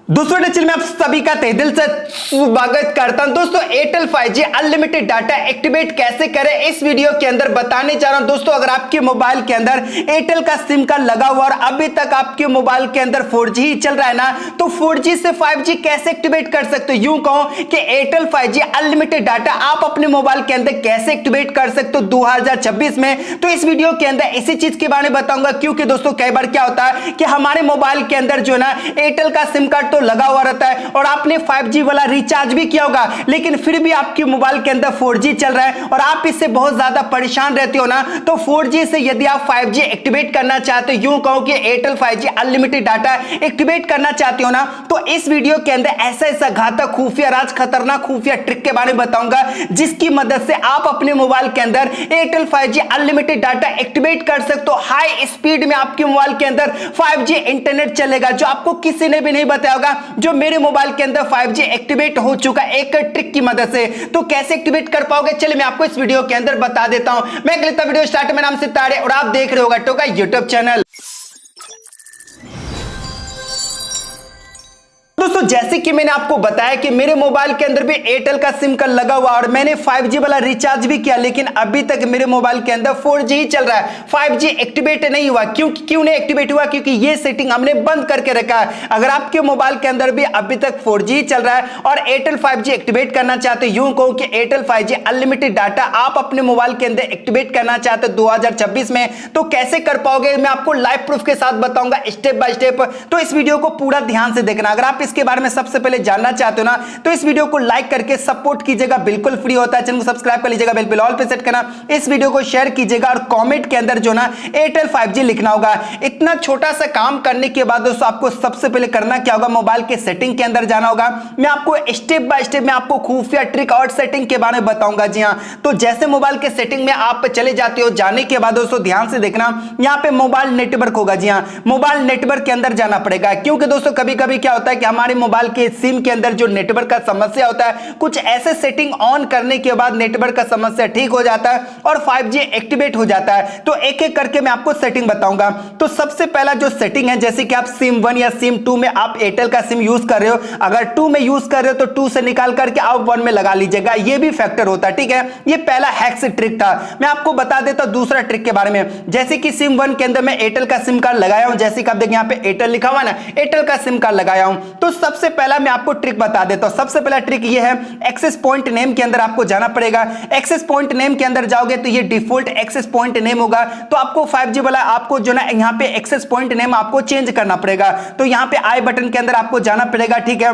दोस्तों चैनल में आप सभी का तहे दिल से स्वागत करता हूं। दोस्तों Airtel 5G unlimited data activate कैसे करें इस वीडियो के अंदर बताने जा रहा हूं। दोस्तों अगर आपके मोबाइल के अंदर एयरटेल का सिम कार्ड लगा हुआ और अभी तक आपके मोबाइल के अंदर 4G ही चल रहा है ना, तो 4G से 5G कैसे एक्टिवेट कर सकते हो। यूं कहो कि एयरटेल 5G अनलिमिटेड डाटा आप अपने मोबाइल के अंदर कैसे एक्टिवेट कर सकते हो 2026 में। तो इस वीडियो के अंदर इसी चीज के बारे में बताऊंगा, क्योंकि दोस्तों कई बार क्या होता है कि हमारे मोबाइल के अंदर जो है ना एयरटेल का सिम कार्ड लगा हुआ रहता है और आपने 5G वाला रिचार्ज भी किया होगा, लेकिन फिर भी आपके मोबाइल के अंदर 4G चल रहा है और आप इससे बहुत ज्यादा परेशान रहते हो ना। तो 4G से यदि आप 5G एक्टिवेट करना चाहते हो, यूं कहो कि Airtel 5G unlimited data activate करना चाहते हो ना, तो इस वीडियो के अंदर ऐसा घातक खुफिया राज खतरनाक खुफिया ट्रिक के बारे में बताऊंगा, जिसकी मदद से आप अपने मोबाइल के अंदर Airtel 5G unlimited data activate कर सकते हो। हाई स्पीड में आपके मोबाइल के अंदर 5G इंटरनेट चलेगा, जो आपको किसी ने भी नहीं बताया होगा, जो मेरे मोबाइल के अंदर 5G एक्टिवेट हो चुका है एक ट्रिक की मदद से। तो कैसे एक्टिवेट कर पाओगे, चलिए मैं आपको इस वीडियो के अंदर बता देता हूं। मैं लेता वीडियो स्टार्ट, मेरा नाम सितारे और आप देख रहे होगा टोका यूट्यूब चैनल। दोस्तों जैसे कि मैंने आपको बताया कि मेरे मोबाइल के अंदर भी एयरटेल का सिम कार्ड लगा हुआ और मैंने 5G वाला रिचार्ज भी किया, लेकिन अभी तक मेरे मोबाइल के अंदर 4G ही चल रहा है, 5G एक्टिवेट नहीं हुआ। क्यों नहीं एक्टिवेट हुआ? क्योंकि ये सेटिंग हमने बंद करके रखा है। अगर आपके मोबाइल के अंदर भी अभी तक 4G ही चल रहा है और एयरटेल 5G एक्टिवेट करना चाहते हो, यूं कहो कि एयरटेल 5G अनलिमिटेड डाटा आप अपने मोबाइल के अंदर एक्टिवेट करना चाहते हो 2026 में, तो कैसे कर पाओगे मैं आपको लाइव प्रूफ के साथ बताऊंगा स्टेप बाय स्टेप। तो इस वीडियो को पूरा ध्यान से देखना। अगर आप इसके बारे में सबसे पहले जानना चाहते हो ना, तो इस वीडियो को लाइक करके सपोर्ट कीजिएगा, बिल्कुल फ्री होता है। चैनल को सब्सक्राइब कर लीजिएगा, बेल पे ऑल पे सेट करना, इस वीडियो को शेयर कीजिएगा और कमेंट के अंदर जो ना एयरटेल 5G लिखना होगा। इतना छोटा सा काम करने के बाद दोस्तों आपको सबसे पहले करना क्या होगा, मोबाइल के सेटिंग के अंदर जाना होगा। मैं आपको स्टेप बाय स्टेप में आपको खुफिया ट्रिक और सेटिंग के बारे में बताऊंगा। जी हां, तो जैसे मोबाइल के सेटिंग में आप चले जाते हो, जाने के बाद दोस्तों ध्यान से देखना, यहां पे मोबाइल नेटवर्क होगा। जी हां, मोबाइल नेटवर्क के अंदर जाना पड़ेगा, क्योंकि दोस्तों कभी कभी क्या होता है कि हमारे मोबाइल के सिम के अंदर जो नेटवर्क का समस्या होता है, कुछ ऐसे सेटिंग ऑन करने के बाद नेटवर्क का समस्या ठीक हो जाता है और 5G एक्टिवेट हो जाता है। तो एक एक करके मैं आपको सेटिंग बताऊंगा। तो सबसे पहला जो सेटिंग है, जैसे कि आप सिम 1 या सिम 2 में आप एयरटेल का सिम यूज कर रहे हो, अगर 2 में यूज कर रहे हो तो 2 से निकाल करके आप 1 में लगा लीजिएगा, ये भी फैक्टर होता है। ठीक है, ये पहला हैक्स ट्रिक था। मैं आपको बता देता हूं दूसरा ट्रिक के बारे में। जैसे कि सिम 1 के अंदर मैं एयरटेल का सिम कार्ड लगाया हूं, जैसे कि आप देखिए यहां पे एयरटेल लिखा हुआ है ना, एयरटेल का सिम कार्ड लगाया हूं। तो सबसे पहला मैं आपको ट्रिक बता देता हूं। सबसे पहला ट्रिक ये है, एक्सेस पॉइंट नेम के अंदर आपको जाना पड़ेगा। एक्सेस पॉइंट नेम के अंदर जाओगे तो ये डिफॉल्ट एक्सेस पॉइंट नेम होगा, तो आपको 5G वाला आपको जो ना यहां पे एक्सेस पॉइंट नेम आपको चेंज करना पड़ेगा। तो यहां पे आई बटन के अंदर आपको जाना पड़ेगा। ठीक है,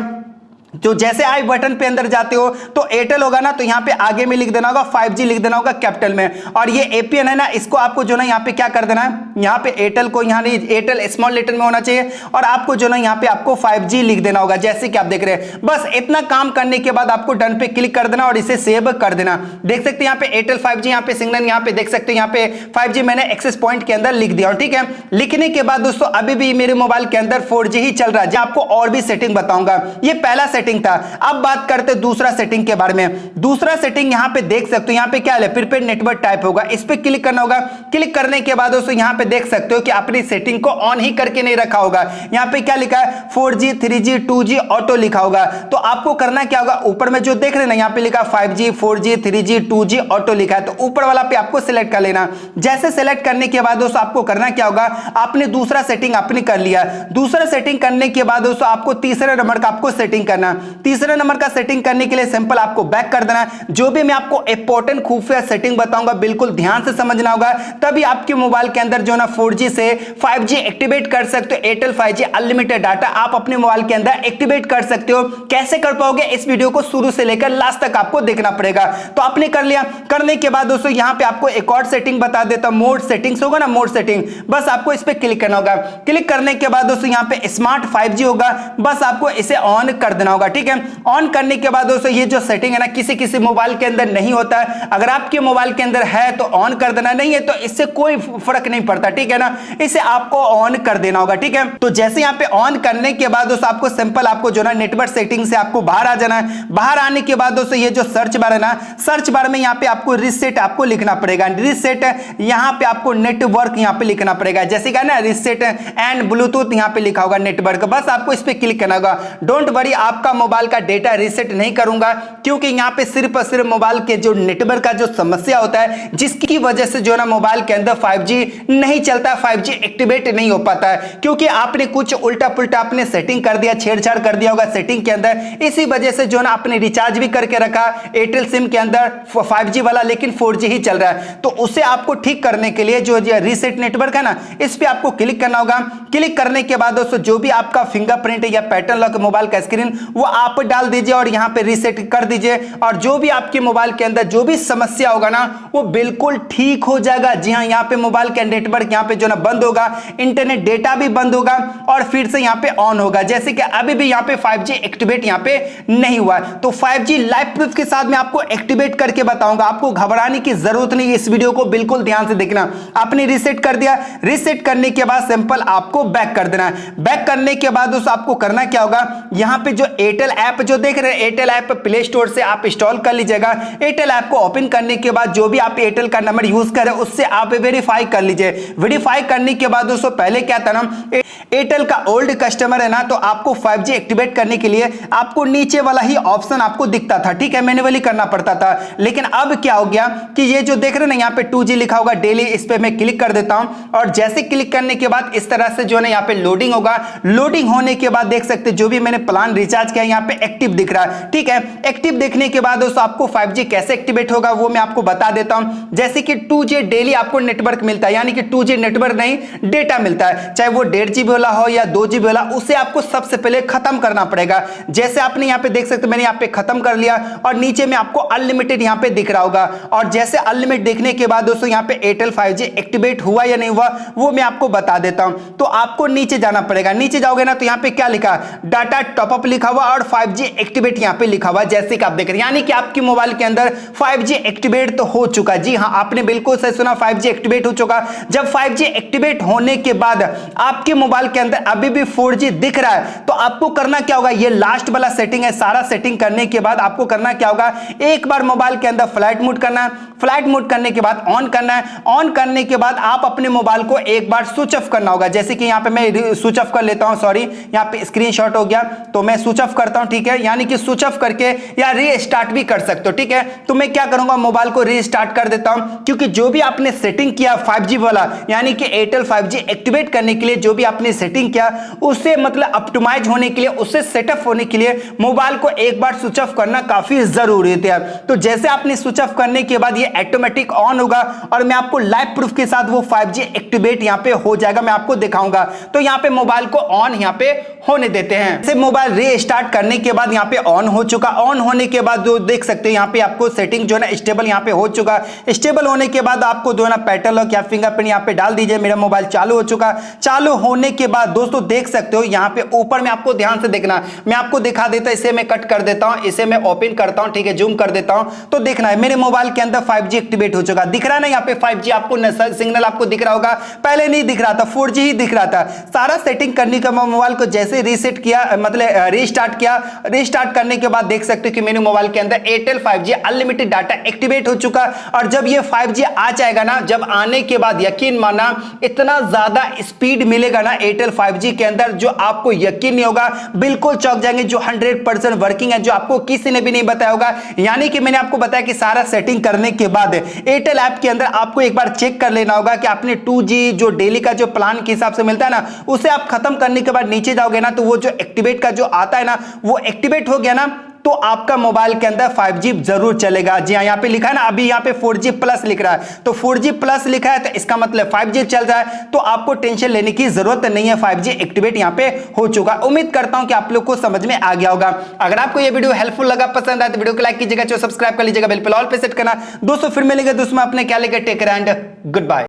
तो जैसे आई बटन पे अंदर जाते हो तो एयरटेल होगा ना, तो यहां पे आगे में लिख देना होगा 5G लिख देना होगा कैपिटल में, और ये APN है ना, इसको आपको जो ना यहां पे क्या कर देना है, यहां पे एयरटेल को यहां नहीं, एयरटेल स्मॉल लेटर में होना चाहिए और आपको जो ना यहां पे आपको 5G लिख देना होगा, जैसे कि आप देख रहे हैं। बस इतना काम करने के बाद आपको डन पे क्लिक कर देना और इसे सेव कर देना। देख सकते हैं यहां पे एयरटेल 5G, यहां पे सिग्नल, यहां पे देख सकते हैं यहां पे 5G मैंने एक्सेस पॉइंट के अंदर लिख दिया। ठीक है, लिखने के बाद दोस्तों अभी भी मेरे मोबाइल के अंदर 4G ही चल रहा है। आपको और भी सेटिंग बताऊंगा, ये पहला सेटिंग था। अब बात करते हैं दूसरा सेटिंग के बारे में। दूसरा सेटिंग यहां पे देख सकते हो, यहां पे क्या है, प्रीपेड नेटवर्क टाइप होगा, इस पे क्लिक करना होगा। क्लिक करने के बाद दोस्तों यहां पे देख सकते हो कि अपनी सेटिंग को ऑन ही करके नहीं रखा होगा। यहां पे क्या लिखा है, 4G 3G 2G ऑटो लिखा होगा। तो आपको करना क्या होगा, ऊपर में जो देख रहे हैं ना, यहां पे लिखा 5G 4G 3G 2G auto लिखा है, तो ऊपर वाला पे आपको सिलेक्ट कर लेना। जैसे सिलेक्ट करने के बाद दोस्तों आपको करना क्या होगा, आपने दूसरा सेटिंग आपने कर लिया। दूसरा सेटिंग करने के बाद दोस्तों आपको तीसरे नंबर का आपको सेटिंग करना। तीसरे नंबर का सेटिंग करने के लिए सिंपल आपको बैक कर देना। जो भी मैं आपको इंपॉर्टेंट खुफिया सेटिंग बताऊंगा बिल्कुल ध्यान से समझना होगा, तभी आपके मोबाइल के अंदर जो ना 4G से 5G एक्टिवेट कर सकते हो। एयरटेल 5G अनलिमिटेड डाटा आप अपने मोबाइल के अंदर एक्टिवेट कर सकते हो। कैसे कर पाओगे, इस वीडियो को शुरू से लेकर लास्ट तक आपको देखना पड़ेगा। तो आपने कर लिया, करने के बाद दोस्तों यहां पे आपको एक और सेटिंग बता देता हूं, मोड सेटिंग्स होगा ना, मोड सेटिंग, बस आपको इस पे क्लिक करना होगा। क्लिक करने के बाद दोस्तों यहां पे स्मार्ट 5G होगा, बस आपको इसे ऑन कर देना होगा। होगा, ठीक है। ऑन करने के बाद दोस्तों ये जो सेटिंग है ना किसी किसी मोबाइल के अंदर नहीं होता है, अगर आपके मोबाइल के अंदर है तो ऑन कर देना, नहीं है तो इससे कोई फर्क नहीं पड़ता, ठीक है ना। इसे आपको ऑन कर देना होगा, ठीक है। तो जैसे यहाँ पे ऑन करने के बाद दोस्तों आपको सिंपल आपको जो ना नेटवर्क सेटिंग से आपको बाहर आ जाना है। बाहर आने के बाद दोस्तों ये जो सर्च बार है ना, सर्च बार में यहाँ पे आपको रीसेट आपको लिखना पड़ेगा, रीसेट यहाँ पे आपको नेटवर्क यहाँ पे लिखना पड़ेगा, जैसे कि ना रीसेट एंड ब्लूटूथ यहाँ पे लिखा होगा नेटवर्क, बस आपको इस पे क्लिक करना होगा। डोंट वरी, आपका मोबाइल का डेटा रीसेट नहीं करूंगा, क्योंकि यहाँ पे सिर्फ और सिर्फ मोबाइल के जो नेटवर्क का जो समस्या होता है जिसकी वजह से जो ना मोबाइल के अंदर 5G नहीं चलता, 5G एक्टिवेट नहीं हो पाता है, क्योंकि आपने कुछ उल्टा पुल्टा आपने सेटिंग कर दिया, छेड़छाड़ कर दिया होगा सेटिंग के अंदर, इसी वजह से जो ना आपने रिचार्ज भी करके रखा एयरटेल सिम के अंदर 5G वाला, लेकिन 4G ही चल रहा है। तो उसे आपको ठीक करने के लिए जो रीसेट नेटवर्क है ना, इस पे आपको क्लिक करना होगा। क्लिक करने के बाद दोस्तों जो भी आपका फिंगरप्रिंट या पैटर्न लॉक मोबाइल का स्क्रीन वो आप डाल दीजिए और यहाँ पे रीसेट कर दीजिए, और जो भी आपके मोबाइल के अंदर जो भी समस्या होगा ना वो बिल्कुल ठीक हो जाएगा। जी हाँ, यहाँ पे मोबाइल का नेटवर्क यहाँ पे जो ना बंद होगा, इंटरनेट डेटा भी बंद होगा और फिर से यहाँ पे ऑन होगा, जैसे कि अभी भी यहाँ पे 5G एक्टिवेट यहाँ पे नहीं हुआ। तो 5G लाइव प्रूफ के साथ मैं आपको एक्टिवेट करके बताऊंगा, आपको घबराने की जरूरत नहीं, इस वीडियो को बिल्कुल ध्यान से देखना। आपने रीसेट कर दिया, रीसेट करने के बाद सिंपल आपको बैक कर देना है। बैक करने के बाद दोस्तों आपको करना क्या होगा, यहाँ पे जो एयरटेल ऐप जो देख रहे हैं, एयरटेल ऐप प्ले स्टोर से आप इंस्टॉल कर लीजिएगा। एयरटेल ऐप को ओपन करने के बाद जो भी आप एयरटेल का नंबर यूज कर रहे हैं उससे आप वेरीफाई कर लीजिए। वेरीफाई करने के बाद दोस्तों पहले क्या था ना, एयरटेल का ओल्ड कस्टमर है ना, तो आपको 5G एक्टिवेट करने के लिए आपको नीचे वाला ही ऑप्शन आपको दिखता था, ठीक है, मैन्युअली करना पड़ता था। लेकिन अब क्या हो गया कि ये जो देख रहे हैं ना यहाँ पे 2G लिखा होगा डेली, इस पे मैं क्लिक कर देता हूं और जैसे क्लिक करने के बाद इस तरह से जो है यहाँ पे लोडिंग होगा। लोडिंग होने के बाद देख सकते जो भी मैंने प्लान रिचार्ज किया यहाँ पे एक्टिव दिख रहा है, ठीक है। एक्टिव देखने के बाद दोस्तों आपको 5G कैसे एक्टिवेट होगा वो मैं आपको बता देता हूं। जैसे कि 2G डेली आपको नेटवर्क मिलता है, यानी कि 2G नेटवर्क नहीं डेटा मिलता है, चाहे वो 1.5 GB वाला हो या 2 GB वाला, उसे आपको सबसे पहले खत्म करना पड़ेगा। जैसे आपने यहाँ पे देख सकते मैंने यहाँ पे खत्म कर लिया और नीचे में आपको अनलिमिटेड यहाँ पे दिख रहा होगा। और जैसे अनलिमिटेड देखने के बाद दोस्तों यहाँ पे एयरटेल 5G एक्टिवेट हुआ या नहीं हुआ वो मैं आपको बता देता हूं। तो आपको नीचे जाना पड़ेगा, नीचे जाओगे ना तो यहाँ पे क्या लिखा, डाटा टॉपअप लिखा हुआ और 5G एक्टिवेट यहाँ पे लिखा हुआ, जैसे कि आप देख रहे हैं, यानी कि आपके मोबाइल के अंदर 5G एक्टिवेट तो हो चुका। जी हाँ, आपने बिल्कुल सही सुना, 5G एक्टिवेट हो चुका। जब 5G एक्टिवेट होने के बाद आपके मोबाइल के अंदर अभी भी 4G दिख रहा है तो आपको करना क्या होगा, ये लास्ट वाला सेटिंग है, सारा सेटिंग करने के बाद आपको करना क्या होगा, एक बार मोबाइल के अंदर फ्लाइट मोड करना है, फ्लाइट मोड करने के बाद ऑन करना है, ऑन करने के बाद आप अपने मोबाइल को एक बार स्विच ऑफ करना होगा। जैसे कि यहाँ पे मैं स्विच ऑफ कर लेता हूं, सॉरी यहाँ पे स्क्रीनशॉट हो गया, तो मैं स्विच ऑफ करता हूं, ठीक है, यानी कि स्विच ऑफ करके या रीस्टार्ट भी कर सकते हो, ठीक है। तो मैं क्या करूंगा, मोबाइल को रीस्टार्ट कर देता हूं, क्योंकि जो भी आपने सेटिंग किया 5G वाला, यानी कि एयरटेल 5G एक्टिवेट करने के लिए जो भी आपने सेटिंग किया उससे मतलब ऑप्टिमाइज होने के लिए, उससे सेटअप होने के लिए मोबाइल को एक बार स्विच ऑफ करना काफी जरूरी है। तो जैसे आपने स्विच ऑफ करने के बाद ये ऑटोमेटिक ऑन होगा और मैं आपको लाइव प्रूफ के साथ वो 5G एक्टिवेट यहाँ पे हो जाएगा, मैं आपको दिखाऊंगा। तो यहाँ पे मोबाइल को ऑन यहाँ पे होने देते हैं। जैसे मोबाइल रीस्टार्ट करने के बाद यहाँ पे ऑन हो चुका, ऑन होने के बाद जो देख सकते हैं यहाँ पे आपको सेटिंग जो है ना स्टेबल यहाँ पे हो चुका। स्टेबल होने के बाद आपको जो है ना पैटर्न लॉक या फिंगरप्रिंट यहाँ पे डाल दीजिए। मेरा मोबाइल चालू हो चुका। चालू होने के बाद दोस्तों देख सकते हो यहाँ पे ऊपर में आपको ध्यान से देखना, मैं आपको दिखा देता, इसे मैं कट कर देता हूं, इसे मैं ओपन करता हूं, ठीक है, जूम कर देता हूं, तो देखना है मेरे मोबाइल के अंदर 5G एक्टिवेट हो चुका। दिख रहा है ना यहाँ पे 5G आपको सिग्नल आपको दिख रहा होगा, पहले नहीं दिख रहा था, 4G ही दिख रहा था। सारा सेटिंग करने के बाद मोबाइल को जैसे रीसेट किया, मतलब रीस्टार्ट किया, रीस्टार्ट करने के बाद देख सकते हो कि मेरे मोबाइल के अंदर Airtel 5G unlimited data activate हो चुका। और जब ये 5G आ जाएगा ना, जब आने के बाद यकीन माना इतना ज्यादा स्पीड मिलेगा ना एयरटेल 5G के अंदर, जो आपको यकीन नहीं होगा, बिल्कुल चौंक जाएंगे, जो 100% वर्किंग है, जो आपको किसी ने भी नहीं बताया होगा। यानी कि मैंने आपको बताया कि सारा सेटिंग करने के बाद एयरटेल ऐप के अंदर आपको एक बार चेक कर लेना होगा कि आपने 2G जो डेली का जो प्लान के हिसाब से मिलता है ना, उसे आप खत्म करने के बाद नीचे जाओगे ना, तो वो जो एक्टिवेट का जो आता है ना, वो एक्टिवेट हो गया ना, तो आपका मोबाइल के अंदर 5G जरूर चलेगा। जी हाँ, यहाँ पे लिखा है ना, अभी यहाँ पे 4G प्लस लिख रहा है, तो 4G प्लस लिखा है तो इसका मतलब 5G चल रहा है, तो आपको टेंशन लेने की जरूरत नहीं है, 5G एक्टिवेट यहाँ पे हो चुका। उम्मीद करता हूं कि आप लोग को समझ में आ गया होगा। अगर आपको ये वीडियो हेल्पफुल लगा, पसंद आया तो वीडियो को लाइक कीजिएगा, सब्सक्राइब कर लीजिएगा, बेल पे ऑल पे सेट करना। दोस्तों फिर मिलेंगे दोस्तों अपने क्या लेकर, take care and good bye.